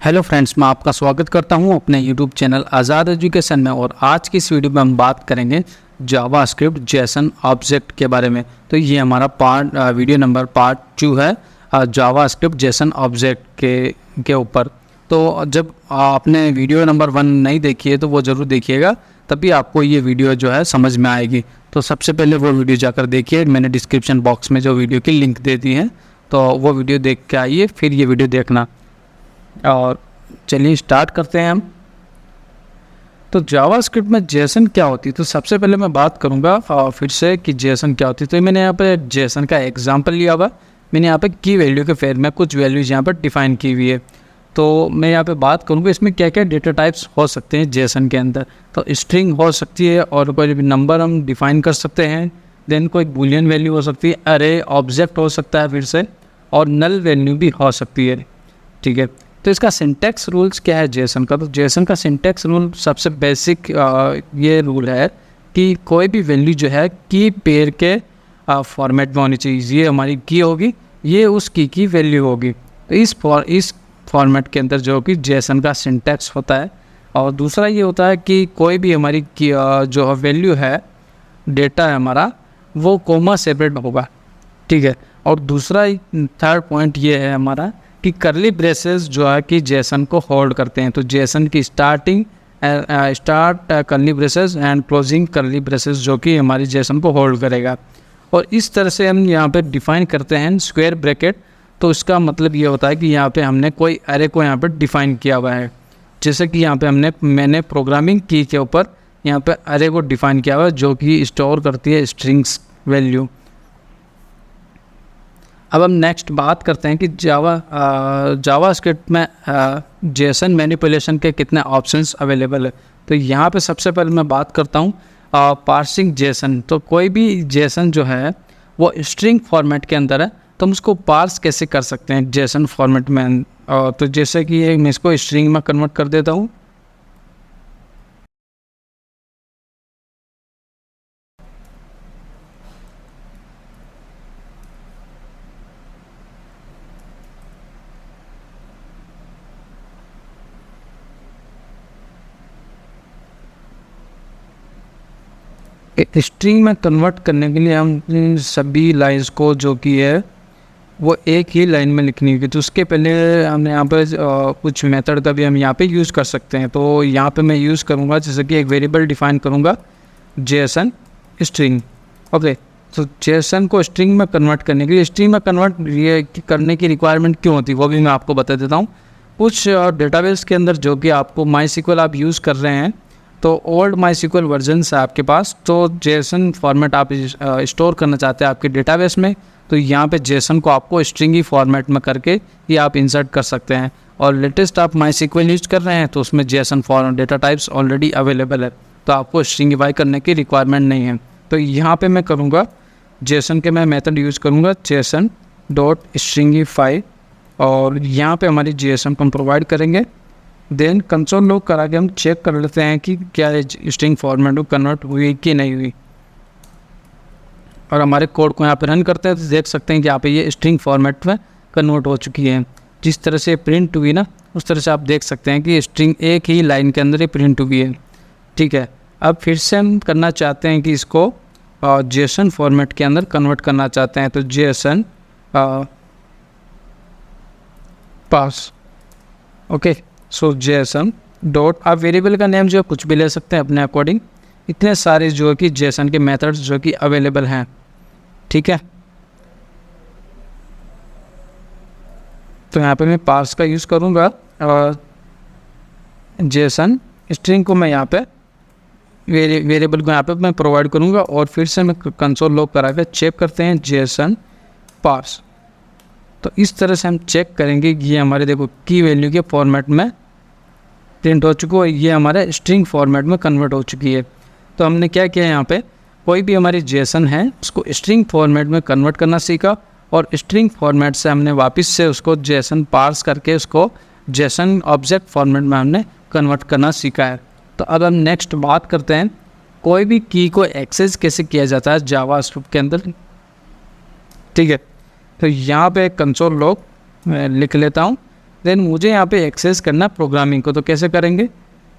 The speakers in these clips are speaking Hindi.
हेलो फ्रेंड्स, मैं आपका स्वागत करता हूं अपने यूट्यूब चैनल आज़ाद एजुकेशन में। और आज की इस वीडियो में हम बात करेंगे जावास्क्रिप्ट जेसन ऑब्जेक्ट के बारे में। तो ये हमारा वीडियो नंबर पार्ट 2 है जावास्क्रिप्ट जेसन ऑब्जेक्ट के ऊपर। तो जब आपने वीडियो नंबर 1 नहीं देखी है तो वो ज़रूर देखिएगा, तभी आपको ये वीडियो जो है समझ में आएगी। तो सबसे पहले वो वीडियो जाकर देखिए, मैंने डिस्क्रिप्शन बॉक्स में जो वीडियो की लिंक दे दी है, तो वो वीडियो देख के आइए, फिर ये वीडियो देखना। और चलिए स्टार्ट करते हैं हम। तो जावास्क्रिप्ट में जेसन क्या होती है, तो सबसे पहले मैं बात करूंगा फिर से कि जेसन क्या होती है। तो मैंने यहाँ पे जेसन का एग्जांपल लिया हुआ, मैंने यहाँ पे की वैल्यू के फेर में कुछ वैल्यूज यहाँ पर डिफाइन की हुई है। तो मैं यहाँ पे बात करूँगा इसमें क्या क्या डेटा टाइप्स हो सकते हैं जेसन के अंदर। तो स्ट्रिंग हो सकती है, और कोई भी नंबर हम डिफाइन कर सकते हैं, देन कोई बूलियन वैल्यू हो सकती है, अरे ऑब्जेक्ट हो सकता है फिर से, और नल वैल्यू भी हो सकती है। ठीक है, तो इसका सिंटैक्स रूल्स क्या है जेसन का। तो जेसन का सिंटैक्स रूल सबसे बेसिक ये रूल है कि कोई भी वैल्यू जो है की पेयर के फॉर्मेट में होनी चाहिए। ये हमारी की होगी, ये उस की वैल्यू होगी। तो इस फॉर्मेट के अंदर जो कि जेसन का सिंटैक्स होता है। और दूसरा ये होता है कि कोई भी हमारी की जो वैल्यू है, डेटा है हमारा, वो कोमा सेपरेट होगा। ठीक है, और दूसरा थर्ड पॉइंट ये है हमारा कि करली ब्रेसेस जो है कि जेसन को होल्ड करते हैं। तो जेसन की स्टार्ट करली ब्रेसेस एंड क्लोजिंग करली ब्रेसेस जो कि हमारी जेसन को होल्ड करेगा। और इस तरह से हम यहाँ पे डिफाइन करते हैं स्क्वायर ब्रैकेट। तो इसका मतलब ये होता है कि यहाँ पे हमने कोई अरे को यहाँ पे डिफाइन किया हुआ है। जैसे कि यहाँ पे मैंने प्रोग्रामिंग की के ऊपर यहाँ पे अरे को डिफाइन किया हुआ है जो कि स्टोर करती है स्ट्रिंग्स वैल्यू। अब हम नेक्स्ट बात करते हैं कि जावास्क्रिप्ट में जेसन मैनिपुलेशन के कितने ऑप्शंस अवेलेबल है। तो यहाँ पे सबसे पहले मैं बात करता हूँ पार्सिंग जेसन। तो कोई भी जेसन जो है वो स्ट्रिंग फॉर्मेट के अंदर है, तो हम उसको पार्स कैसे कर सकते हैं जेसन फॉर्मेट में। तो जैसे कि मैं इसको स्ट्रिंग में कन्वर्ट कर देता हूँ। स्ट्रिंग में कन्वर्ट करने के लिए हम सभी लाइंस को जो कि है वो एक ही लाइन में लिखनी होगी। तो उसके पहले हमने यहाँ पर कुछ मेथड का भी हम यहाँ पे यूज़ कर सकते हैं। तो यहाँ पे मैं यूज़ करूँगा, जैसे कि एक वेरिएबल डिफाइन करूँगा जेसन स्ट्रिंग। ओके, तो जेसन को स्ट्रिंग में कन्वर्ट करने के लिए, स्ट्रिंग में कन्वर्ट करने की रिक्वायरमेंट क्यों होती है वो भी मैं आपको बता देता हूँ। कुछ डेटाबेस के अंदर जो कि आपको MySQL आप यूज़ कर रहे हैं, तो ओल्ड MySQL वर्जन्स है आपके पास, तो जेसन फॉर्मेट आप स्टोर करना चाहते हैं आपके डेटाबेस में, तो यहाँ पे जेसन को आपको स्ट्रिंगी फॉर्मेट में करके ये आप इंसर्ट कर सकते हैं। और लेटेस्ट आप MySQL यूज कर रहे हैं तो उसमें Jason form data types already available है, तो आपको स्ट्रिंगीफाई करने की रिक्वायरमेंट नहीं है। तो यहाँ पे मैं करूँगा जेसन के मैं मेथड यूज़ करूँगा जेसन डॉट स्ट्रिंगीफाई, और यहाँ पे हमारी जेसन को हम प्रोवाइड करेंगे। देन कंसोल लॉग करा के हम चेक कर लेते हैं कि क्या स्ट्रिंग फॉर्मेट में कन्वर्ट हुई कि नहीं हुई। और हमारे कोड को यहाँ पे रन करते हैं तो देख सकते हैं कि यहाँ पे ये स्ट्रिंग फॉर्मेट में कन्वर्ट हो चुकी है। जिस तरह से प्रिंट हुई ना, उस तरह से आप देख सकते हैं कि स्ट्रिंग एक ही लाइन के अंदर ही प्रिंट हुई है। ठीक है, अब फिर से हम करना चाहते हैं कि इसको जेसन फॉर्मेट के अंदर कन्वर्ट करना चाहते हैं। तो जेसन पास, ओके, सो जेसन डॉट, आप वेरिएबल का नेम जो है कुछ भी ले सकते हैं अपने अकॉर्डिंग। इतने सारे जो है कि जेसन के मेथड्स जो कि अवेलेबल हैं। ठीक है, तो यहाँ पे मैं पार्स का यूज़ करूँगा और जेसन स्ट्रिंग को मैं यहाँ पे वेरिएबल को यहाँ पे मैं प्रोवाइड करूँगा। और फिर से मैं कंसोल लॉग करा के चेक करते हैं जेसन पार्स। तो इस तरह से हम चेक करेंगे कि ये हमारे देखो की वैल्यू के फॉर्मेट में प्रिंट हो चुका है, ये हमारे स्ट्रिंग फॉर्मेट में कन्वर्ट हो चुकी है। तो हमने क्या किया, यहाँ पे कोई भी हमारी जेसन है उसको स्ट्रिंग फॉर्मेट में कन्वर्ट करना सीखा, और स्ट्रिंग फॉर्मेट से हमने वापस से उसको जेसन पार्स करके उसको जेसन ऑब्जेक्ट फॉर्मेट में हमने कन्वर्ट करना सीखा है। तो अब हम नेक्स्ट बात करते हैं कोई भी की को एक्सेस कैसे किया जाता है जावास्क्रिप्ट के अंदर। ठीक है, तो यहाँ पे कंसोल लॉग मैं लिख लेता हूँ देन मुझे यहाँ पे एक्सेस करना प्रोग्रामिंग को, तो कैसे करेंगे,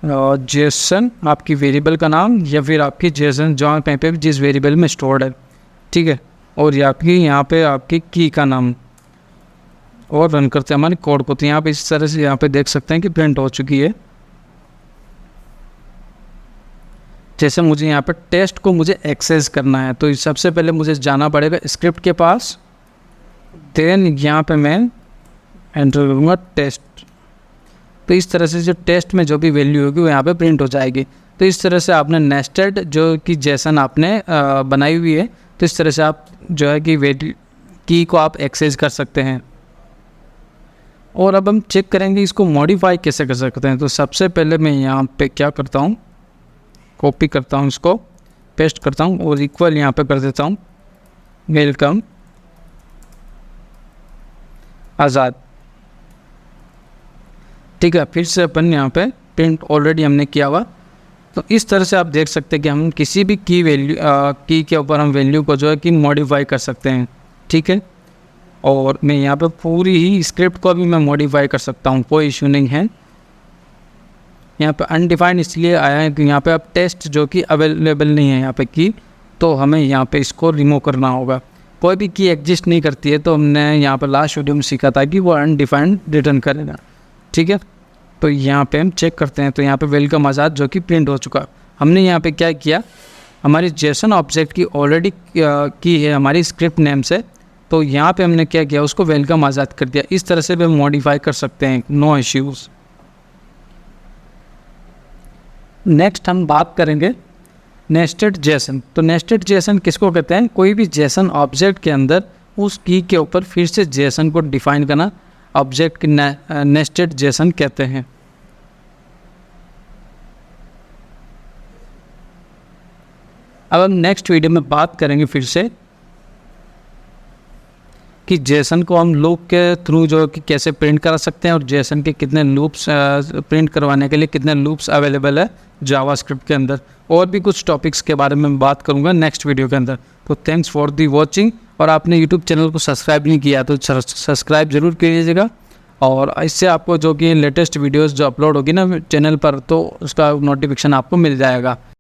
जेसन आपकी वेरिएबल का नाम या फिर आपकी जेसन जहाँ कहीं पे जिस वेरिएबल में स्टोर्ड है, ठीक है, और आपकी यहाँ पे आपकी की का नाम, और रन करते हैं हमारे कोड को। तो यहाँ पे इस तरह से यहाँ पे देख सकते हैं कि प्रिंट हो चुकी है। जैसे मुझे यहाँ पे टेस्ट को मुझे एक्सेस करना है, तो सबसे पहले मुझे जाना पड़ेगा स्क्रिप्ट के पास, देन यहाँ पे मैं एंटर करूँगा टेस्ट। तो इस तरह से जो टेस्ट में जो भी वैल्यू होगी वो यहाँ पे प्रिंट हो जाएगी। तो इस तरह से आपने नेस्टेड जो कि जेसन आपने बनाई हुई है, तो इस तरह से आप जो है कि वैल्यू की को आप एक्सेस कर सकते हैं। और अब हम चेक करेंगे इसको मॉडिफाई कैसे कर सकते हैं। तो सबसे पहले मैं यहाँ पे क्या करता हूँ, कॉपी करता हूँ, इसको पेस्ट करता हूँ और इक्वल यहाँ पे कर देता हूँ वेलकम आज़ाद, ठीक है। फिर से अपन यहाँ पे प्रिंट ऑलरेडी हमने किया हुआ। तो इस तरह से आप देख सकते हैं कि हम किसी भी की वैल्यू की के ऊपर हम वैल्यू को जो है कि मॉडिफाई कर सकते हैं, ठीक है। और मैं यहाँ पे पूरी ही स्क्रिप्ट को भी मैं मॉडिफाई कर सकता हूँ, कोई इशू नहीं है। यहाँ पे अनडिफाइंड इसलिए आया है कि यहाँ पे अब टेस्ट जो कि अवेलेबल नहीं है यहाँ पे की, तो हमें यहाँ पे इसको रिमूव करना होगा। कोई भी की एग्जिस्ट नहीं करती है, तो हमने यहाँ पर लास्ट वीडियो में सीखा था कि वो अनडिफाइंड रिटर्न करेगा, ठीक है। तो यहाँ पे हम चेक करते हैं, तो यहाँ पे वेलकम आज़ाद जो कि प्रिंट हो चुका। हमने यहाँ पे क्या किया, हमारी जेसन ऑब्जेक्ट की ऑलरेडी की है हमारी स्क्रिप्ट नेम से, तो यहाँ पे हमने क्या किया, उसको वेलकम आज़ाद कर दिया। इस तरह से भी मॉडिफाई कर सकते हैं, नो इश्यूज़। नेक्स्ट हम बात करेंगे नेस्टेड जेसन। तो नेस्टेड जेसन किसको कहते हैं, कोई भी जेसन ऑब्जेक्ट के अंदर उस की के ऊपर फिर से जेसन को डिफाइन करना, ऑब्जेक्ट की नेस्टेड जेसन कहते हैं। अब हम नेक्स्ट वीडियो में बात करेंगे फिर से कि जेसन को हम लूप के थ्रू जो कि कैसे प्रिंट करा सकते हैं और जेसन के कितने लूप्स प्रिंट करवाने के लिए कितने लूप्स अवेलेबल है जावास्क्रिप्ट के अंदर। और भी कुछ टॉपिक्स के बारे में बात करूंगा नेक्स्ट वीडियो के अंदर। तो थैंक्स फॉर दी वॉचिंग। और आपने यूट्यूब चैनल को सब्सक्राइब नहीं किया तो सब्सक्राइब ज़रूर कीजिएगा, और इससे आपको जो कि लेटेस्ट वीडियोस जो अपलोड होगी ना चैनल पर, तो उसका नोटिफिकेशन आपको मिल जाएगा।